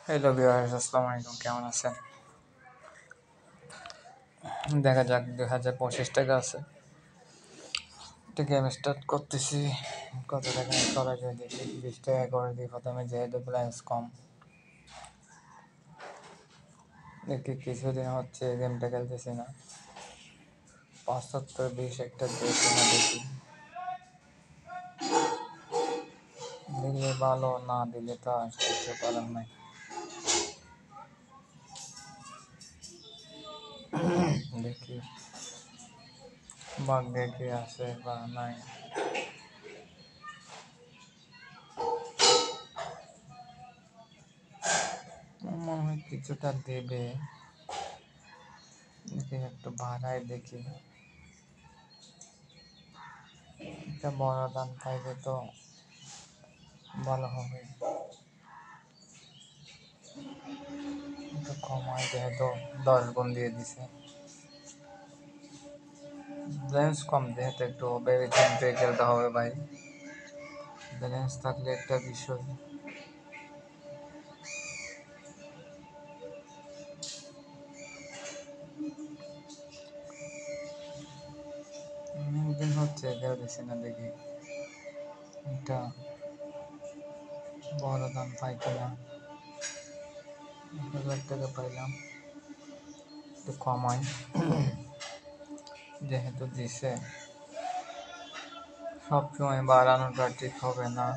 Hello viewers, আসসালামু আলাইকুম। কেমন আছেন? দেখা যাক 2025 টাকা আছে। একটা গেম স্টার্ট করতেছি। কত টাকা করা যায় দেখি। 20 টাকা করে দিই প্রথমে, যেহেতু ব্যালেন্স কম। দেখি কিছুদিন হচ্ছে গেমটা খেলতেছি না। 75-20 একটা দেখি না দেখি। দিলে ভালো, না দিলে তো আর কিছু করার নাই। দেখি ভাগ্যে কি আছে বা নাই। মনে হয় কিছুটা দেবে। দেখি একটু বাড়ায় দেখি। একটা বড় দান পাইলে তো ভালো হবে। একটু কমাই, যেহেতু 10 গুণ দিয়ে দিছে। ব্যালেন্স কম, যেহেতু একটু ভেবে চিন্তে খেলতে হবে ভাই। ব্যালেন্স থাকলে একটা বিষয়। অনেকদিন হচ্ছে খেলতেছি না, দেখি একটা বড় দাম পাই কিনা। 1000 টাকা পাইলাম, একটু কমাই। যেহেতু দিছে, সবসময় বাড়ানোটা ঠিক হবে না।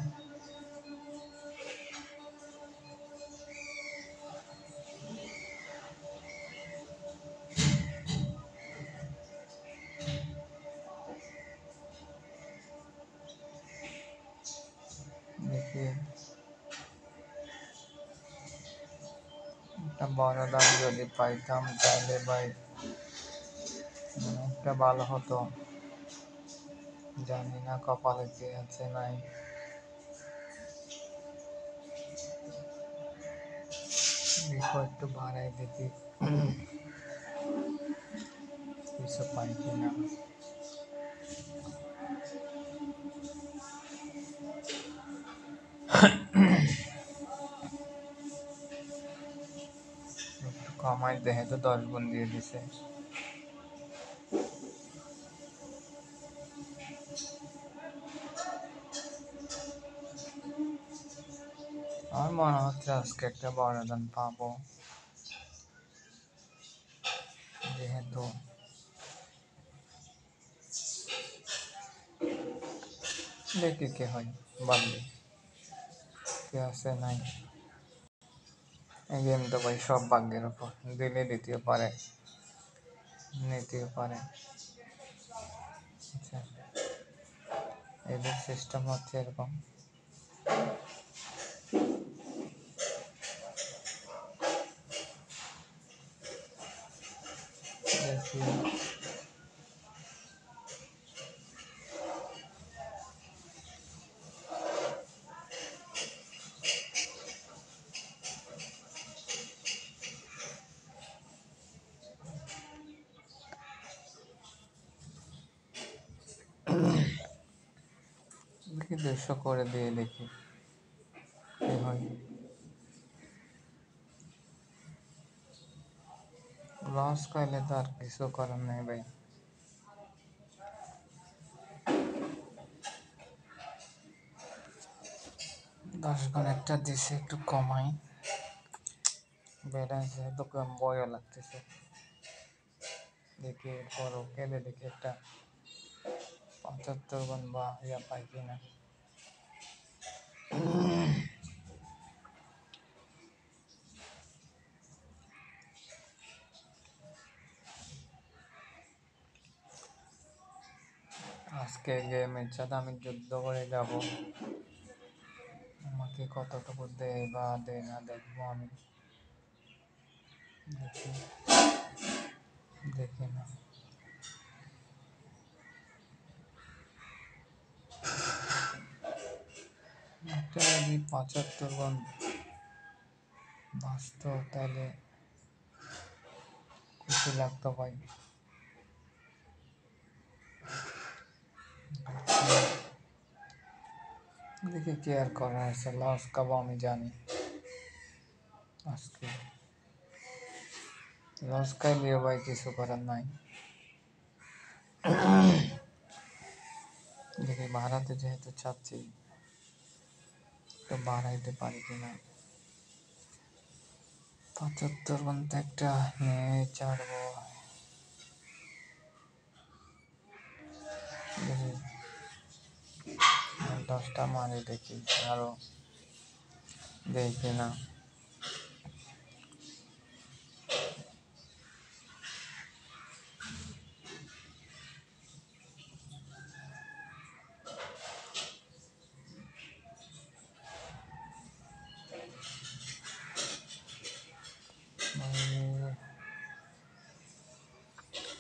দেখি একটা বড় দাম যদি পাইতাম তাহলে ভাই একটা ভালো হতো। জানি না কপালে কি আছে নাই। দেখো একটু বাড়াই দেখি কিছু পাই কিনা। একটু কমাই, যেহেতু 10 গুণ দিয়ে দিছে। আমার মনে হচ্ছে আজকে একটা বড় দান পাবো, যেহেতু দেখি কে হয়। ভাবলি কে আছে নাই। এই গেম তো ভাই সব ভাগ্যের উপর, দিলে দিতেও পারে, নিতেও পারে। আচ্ছা, এদের সিস্টেম হচ্ছে এরকম। দেখি দেখি 200 করে দিয়ে দেখি কি হয়। লস খাইলে তো আর কিছু করার নেই ভাই। 10 গুণ একটা দিছে, একটু কমাই। ব্যালেন্স যেহেতু কম, বয়ও লাগতেছে। দেখি এরপরও খেলে দেখি একটা 75 গুণ বা ইয়া পাই কিনা। আজকে গেমের সাথে আমি যুদ্ধ করে যাব। আমাকে কতটুকু দেয় বা দেয় না দেখবো আমি। দেখি দেখি না। একটা যদি 75 গুণ বাঁচত তাহলে খুশি লাগতো ভাই। দেখি কি আর করা আছে, লস খাবো আমি জানি। আজকে লস খাইলেও ভাই কিছু করার নাই। দেখি ভাড়াতে যেহেতু চাচ্ছি তো বাড়াইতে পারি কিনা। 75 পর্যন্ত একটা নিয়ে ছাড়বো। দেখি 10টা মারি দেখি আরো দেই কিনা।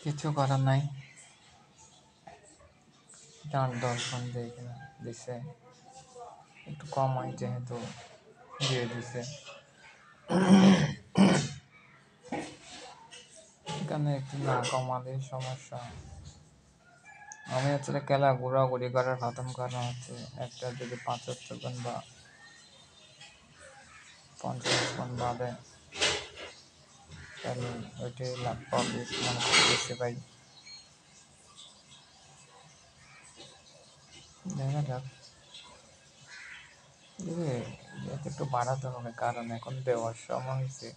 কিছু করার নাই, 8-10 জন দেই কিনা। দিছে একটু কম হয় যেহেতু দিয়ে দিছে। এখানে একটু না কমালে সমস্যা। আমি হচ্ছে খেলা ঘোরাঘুরি করার খতম করা হচ্ছে একটা যদি 75 জন বা 50 জন বাদে, তাহলে ওইটাই লাভ প্রফিট মনে করতেছি ভাই। দেখা যাক, একটু বাড়াতে হবে কারণ এখন দেওয়ার সময় হয়েছে।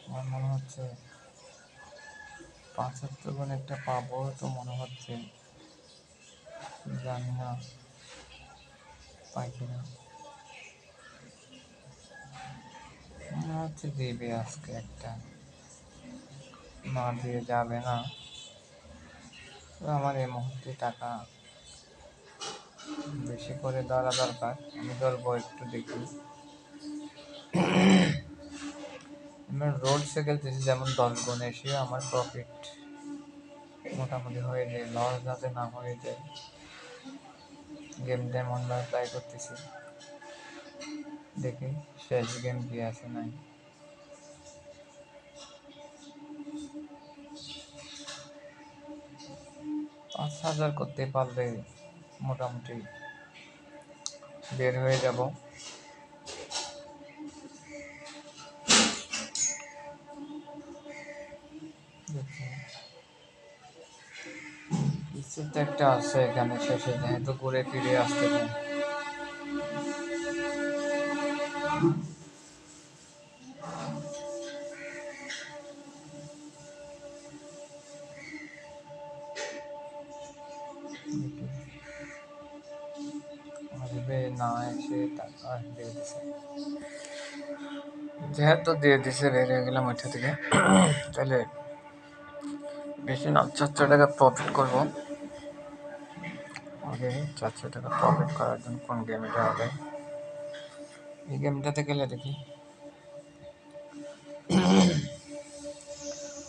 আমার মনে হচ্ছে 75 জন একটা পাবো তো মনে হচ্ছে, জানি না পাই কিনা। মনে হচ্ছে দিবে আজকে একটা, না দিয়ে যাবে না। তো আমার এই মুহূর্তে টাকা বেশি করে ধরা দরকার, আমি ধরবো একটু দেখি। আমার রোড সে খেলতেছি যেমন 10 গুণ এসে আমার প্রফিট মোটামুটি হয়ে যায়, লস যাতে না হয়ে যায়। গেমটা এমনভাবে ট্রাই করতেছি, দেখি শেষ গেম কি আছে নাই। 5,000 করতে পারলে মোটামুটি বের হয়ে যাব। কিছুতে একটা আছে এখানে শেষে যেহেতু ঘুরে ফিরে আসতে চাই। আসবে না এসে টাকা দিয়ে দিছে, যেহেতু দিয়ে দিছে বের হয়ে গেলাম ওইটা থেকে। তাহলে বেশি না, 400 টাকা প্রফিট করবো। আগে 400 টাকা প্রফিট করার জন্য কোন গেম এটা হবে, এই গেমটাতে গেলে দেখি।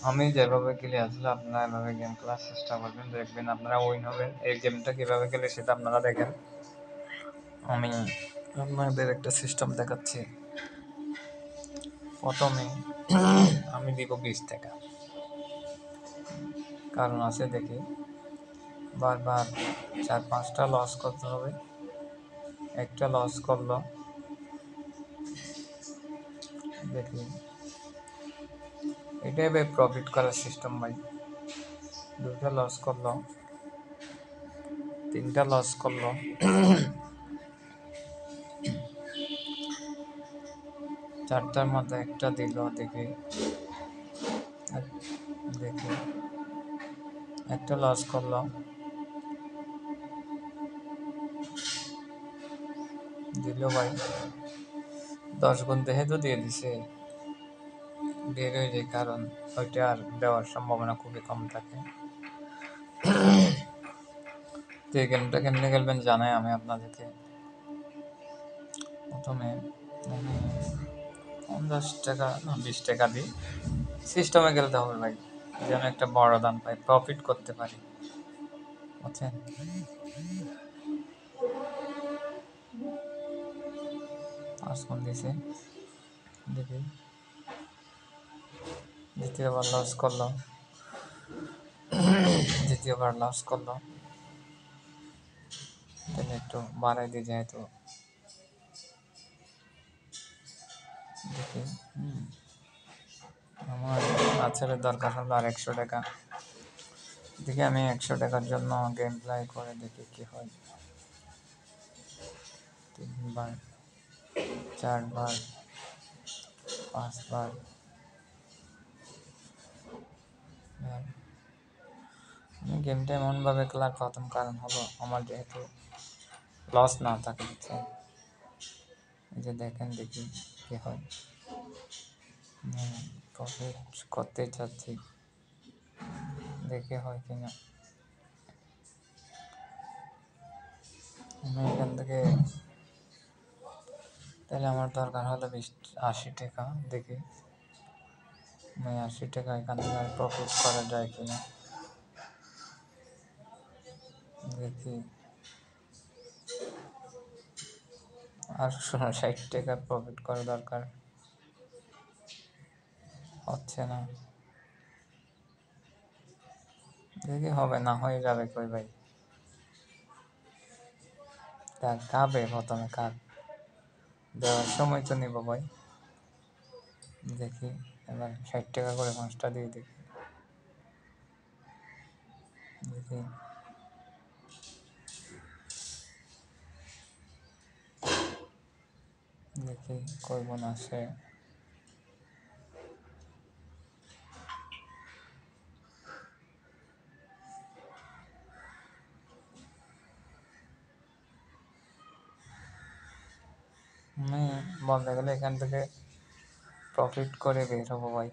আমি যেভাবে খেলে আসলে আপনারা এভাবে গেম খেলার চেষ্টা করবেন, দেখবেন আপনারা উইন হবেন। এই গেমটা কিভাবে খেলে সেটা আপনারা দেখেন। আমি আপনাদের একটা সিস্টেম দেখাচ্ছি। প্রথমে আমি দিব 20 টাকা, কারণ আছে দেখি বারবার 4-5টা লস করতে হবে। একটা লস করলো দেখি, এটাই ভাই প্রফিট করার সিস্টেম ভাই। 2টা লস করলো, 3টা লস করলো, 4টার মধ্যে একটা দিল দেখি। দেখি একটা লস করলো, দিল ভাই 10 গুণ যেহেতু দিয়ে দিছে বের হয়ে যায়, কারণ ওইটা আর দেওয়ার সম্ভাবনা খুবই কম থাকে। তো এই গেমটা কেমনে খেলবেন জানাই আমি আপনাদেরকে। প্রথমে আমি 50 টাকা না 20 টাকা দিই, সিস্টেমে খেলতে হবে ভাই, যেন একটা বড় দান পাই, প্রফিট করতে পারি, বুঝছেন। 5 গুণ দিছে দেখি, দ্বিতীয়বার লস করলো, দ্বিতীয়বার লস করলো। তাহলে একটু বাড়াই দিই, যেহেতু দেখি। আমার আছাড়ের দরকার হলো আর 100 টাকা। দেখি আমি 100 টাকার জন্য গেম প্লে করে দেখি কি হয়। 3 বার, 4 বার, 5 বার। আমি গেমটা এমনভাবে খেলার প্রথম কারণ হলো আমার যেহেতু লস না থাকে, বুঝছেন? এই যে দেখেন, দেখি কি হয়। প্রফিট করতে চাচ্ছি, দেখে হয় কিনা। আমি এখান থেকে তাহলে আমার দরকার হলো 80 টাকা। দেখি আমি 80 টাকা এখান থেকে প্রফিট করা যায় কিনা, দেখি। আর 60 টাকা প্রফিট করা দরকার, হচ্ছে না। দেখি হবে না, হয়ে যাবে কই ভাই। খাবে প্রথমে, কাক দেওয়ার সময় তো নিব ভাই। দেখি এবার 60 টাকা করে 5টা দিয়ে দেখি। দেখি দেখি কই বোন আসে। আমি বলতে গেলে এখান থেকে প্রফিট করে বের হবো ভাই।